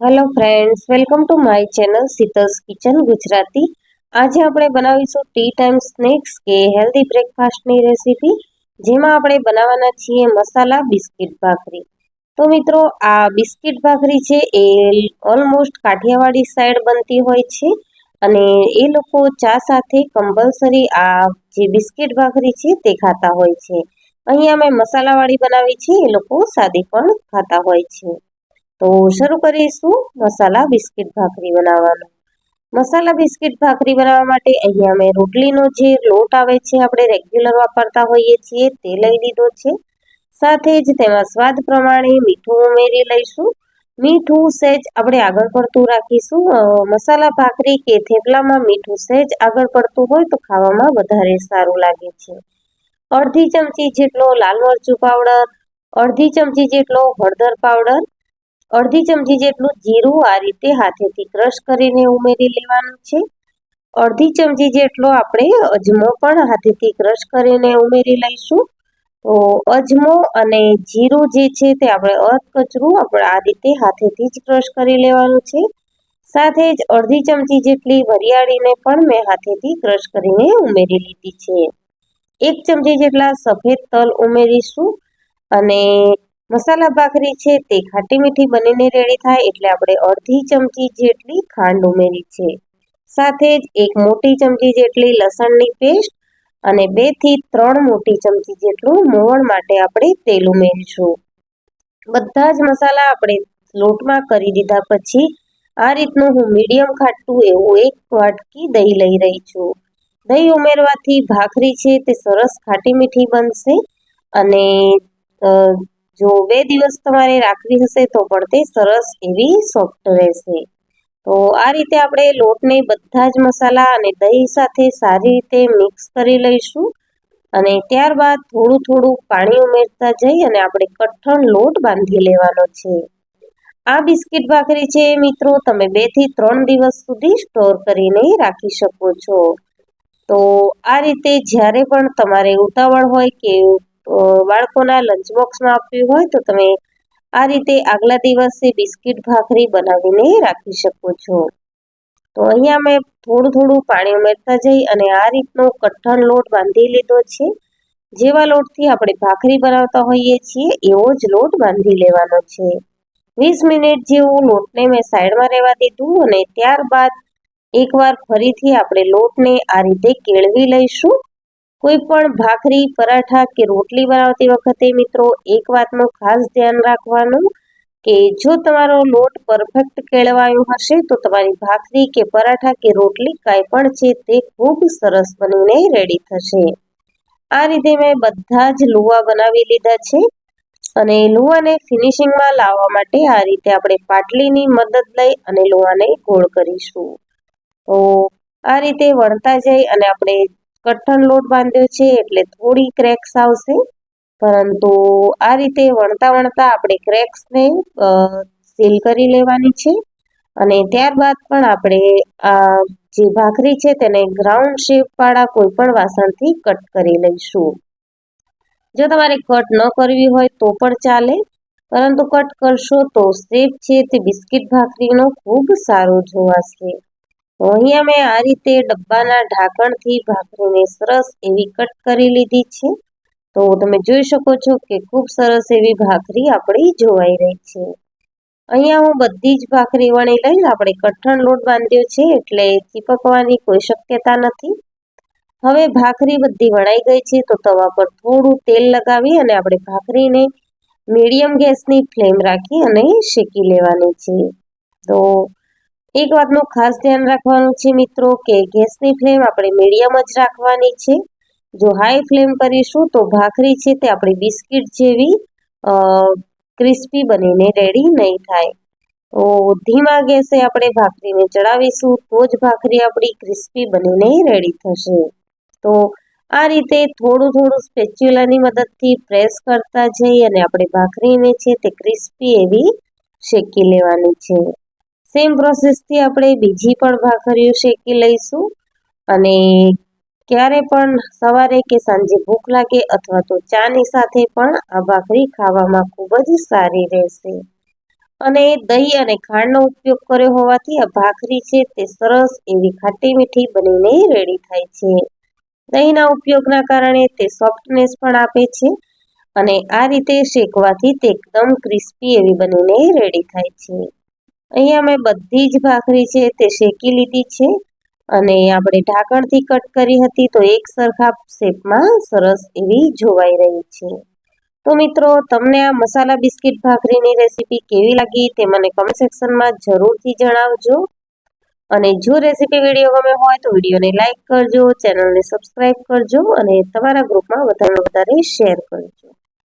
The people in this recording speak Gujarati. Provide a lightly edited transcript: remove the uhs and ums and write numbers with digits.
Hello friends, welcome to my channel Sheetal's kitchen Gujarati. આજે આપણે બનાવીશું ટી ટાઈમ સ્નેક્સ કે હેલ્ધી બ્રેકફાસ્ટની રેસીપી, જેમાં આપણે બનાવવાના છીએ મસાલા બિસ્કિટ ભાખરી. તો મિત્રો, આ બિસ્કિટ ભાખરી છે એ ઓલમોસ્ટ કાઠિયાવાડી સાઈડ બનતી હોય છે અને એ લોકો ચા સાથે કમ્પલસરી આ જે બિસ્કિટ ભાખરી છે તે ખાતા હોય છે. અહીંયા મેં મસાલાવાળી બનાવી છે, એ લોકો સાદી પણ ખાતા હોય છે. તો શરૂ કરીશું મસાલા બિસ્કિટ ભાખરી બનાવવાનું. મસાલા બિસ્કિટ ભાખરી બનાવવા માટે અહીંયા મેં રોટલીનો જે લોટ આવે છે, આપણે રેગ્યુલર વાપરતા હોઈએ છીએ, તે લઈ લીધો છે. સાથે જ તેમાં સ્વાદ પ્રમાણે મીઠું ઉમેરી લઈશું. મીઠું સહેજ આપણે આગળ પડતું રાખીશું. મસાલા ભાખરી કે થેપલામાં મીઠું સહેજ આગળ પડતું હોય તો ખાવામાં વધારે સારું લાગે છે. અડધી ચમચી જેટલો લાલ મરચું પાવડર, અડધી ચમચી જેટલો હળદર પાવડર, અડધી ચમચી જેટલું જીરું આ રીતે હાથેથી ક્રશ કરીને ઉમેરી લેવાનું છે. અડધી ચમચી જેટલો આપણે અજમો પણ હાથેથી ક્રશ કરીને ઉમેરી લઈશું. તો અજમો અને જીરું જે છે તે આપણે અધકચરું આપણે આ રીતે હાથેથી જ ક્રશ કરી લેવાનું છે. સાથે જ અડધી ચમચી જેટલી વરિયાળીને પણ મેં હાથેથી ક્રશ કરીને ઉમેરી લીધી છે. 1 ચમચી જેટલા સફેદ તલ ઉમેરીશું અને મસાલા ભાખરી છે તે ખાટી મીઠી બનીને રેડી થાય એટલે આપણે અડધી ચમચી જેટલી ખાંડ ઉમેરી છે. સાથે જ 1 મોટી ચમચી જેટલી લસણની પેસ્ટ અને 2 થી 3 મોટી ચમચી જેટલું મોવણ માટે આપણે તેલ ઉમેરીશું. બધા જ મસાલા આપણે લોટમાં કરી દીધા પછી આ રીતનું હું મીડિયમ ખાટું એવું 1 વાટકી દહીં લઈ રહી છું. દહીં ઉમેરવાથી ભાખરી છે તે સરસ ખાટી મીઠી બનશે અને જો 2 દિવસ તમારે રાખવી હશે તો પણ તે સરસ એવી સોફ્ટ રહેશે. તો આ રીતે આપણે લોટને બધા જ મસાલા અને દહીં સાથે સારી રીતે મિક્સ કરી લઈશું અને ત્યારબાદ થોડું થોડું પાણી ઉમેરતા જઈ અને આપણે કઠણ લોટ બાંધી લેવાનો છે. આ બિસ્કિટ ભાખરી છે મિત્રો, તમે 2 થી 3 દિવસ સુધી સ્ટોર કરીને રાખી શકો છો. તો આ રીતે જ્યારે પણ તમારે ઉતાવળ હોય કે બાળકોના લંચ બોક્સમાં આપવી હોય તો તમે આ રીતે આગલા દિવસે બિસ્કિટ ભાખરી બનાવીને રાખી શકો છો. તો અહીંયા મેં થોડું થોડું પાણી ઉમેરતા જઈ અને આ રીતનો કઠણ લોટ બાંધી લીધો છે. જેવા લોટથી આપણે ભાખરી બનાવતા હોઈએ છીએ એવો જ લોટ બાંધી લેવાનો છે. 20 મિનિટ જેવું લોટને મેં સાઈડમાં રહેવા દીધું અને ત્યારબાદ એકવાર ફરીથી આપણે લોટને આ રીતે કેળવી લઈશું. કોઈ પણ ભાખરી, પરાઠા કે રોટલી બનાવતી વખતે મિત્રો એક વાતનું ખાસ ધ્યાન રાખવાનું કે જો તમારો લોટ પરફેક્ટ કેળવાયો હશે તો તમારી ભાખરી કે પરાઠા કે રોટલી કાંઈ પણ છે તે ખૂબ સરસ બનીને રેડી થશે. આ રીતે મેં બધા જ લુવા બનાવી લીધા છે અને લુવાને ફિનિશિંગમાં લાવવા માટે આ રીતે આપણે પાટલીની મદદ લઈ અને લુવાને ગોળ કરીશું. તો આ રીતે વણતા જઈ અને આપણે કઠણ લોટ બાંધ્યો છે એટલે થોડી ક્રેક્સ આવશે, પરંતુ આ રીતે વણતા વણતા આપણે ક્રેક્સને સીલ કરી લેવાની છે અને ત્યારબાદ પણ આપણે આ જે ભાખરી છે તેને ગ્રાઉન્ડ શેપ વાળા કોઈ પણ વાસણથી કટ કરી લઈશું. જો તમારે કટ ન કરવી હોય તો પણ ચાલે, પરંતુ કટ કરશો તો શેપ છે તે બિસ્કિટ ભાખરીનો ખૂબ સારો જોવાશે. તો અહીંયા મેં આ રીતે ડબ્બાના ઢાંકણથી ભાખરીને સરસ એવી કટ કરી લીધી છે. તો તમે જોઈ શકો છો કે ખૂબ સરસ એવી ભાખરી આપણી જોવાઈ રહી છે. અહીંયા હું બધી જ ભાખરી વણી લઈને આપણે કઠણ લોટ બાંધ્યો છે એટલે ચીપકવાની કોઈ શક્યતા નથી. હવે ભાખરી બધી વણાઈ ગઈ છે તો તવા પર થોડું તેલ લગાવી અને આપણે ભાખરીને મીડિયમ ગેસની ફ્લેમ રાખી અને શેકી લેવાની છે. તો એક વાતનું ખાસ ધ્યાન રાખવાનું છે મિત્રો કે ગેસની ફ્લેમ આપણે મીડિયમ જ રાખવાની છે. જો હાઈ ફ્લેમ કરીશું તો ભાખરી છે તે આપણી બિસ્કિટ જેવી ક્રિસ્પી બનીને રેડી નહીં થાય. તો ધીમા ગેસે આપણે ભાખરીને ચડાવીશું તો જ ભાખરી આપણી ક્રિસ્પી બનીને રેડી થશે. તો આ રીતે થોડું થોડું સ્પેચ્યુલાની મદદથી પ્રેસ કરતા જઈ અને આપણે ભાખરીને છે તે ક્રિસ્પી એવી શેકી લેવાની છે. સેમ પ્રોસેસથી આપણે બીજી પણ ભાખરીઓ શેકી લઈશું અને ક્યારે પણ સવારે કે સાંજે ભૂખ લાગે અથવા તો ચાની સાથે પણ આ ભાખરી ખાવામાં ખૂબ જ સારી રહેશે. અને દહીં અને ખાંડનો ઉપયોગ કર્યો હોવાથી આ ભાખરી છે તે સરસ એવી ખાટી મીઠી બનીને રેડી થાય છે. દહીંના ઉપયોગના કારણે તે સોફ્ટનેસ પણ આપે છે અને આ રીતે શેકવાથી તે એકદમ ક્રિસ્પી એવી બનીને રેડી થાય છે. અહીંયા મેં બધી જ ભાખરી છે તે શેકી લીધી છે અને આપણે ઢાંકણથી કટ કરી હતી તો એક સરખા શેપમાં સરસ એવી જોવાઈ રહી છે. તો મિત્રો, તમને આ મસાલા બિસ્કિટ ભાખરીની રેસીપી કેવી લાગી તે મને કમેન્ટ સેક્શનમાં જરૂરથી જણાવજો. અને જો રેસીપી વિડીયો ગમે હોય તો વિડીયોને લાઈક કરજો, ચેનલને સબસ્ક્રાઇબ કરજો અને તમારા ગ્રુપમાં વધારે શેર કરજો.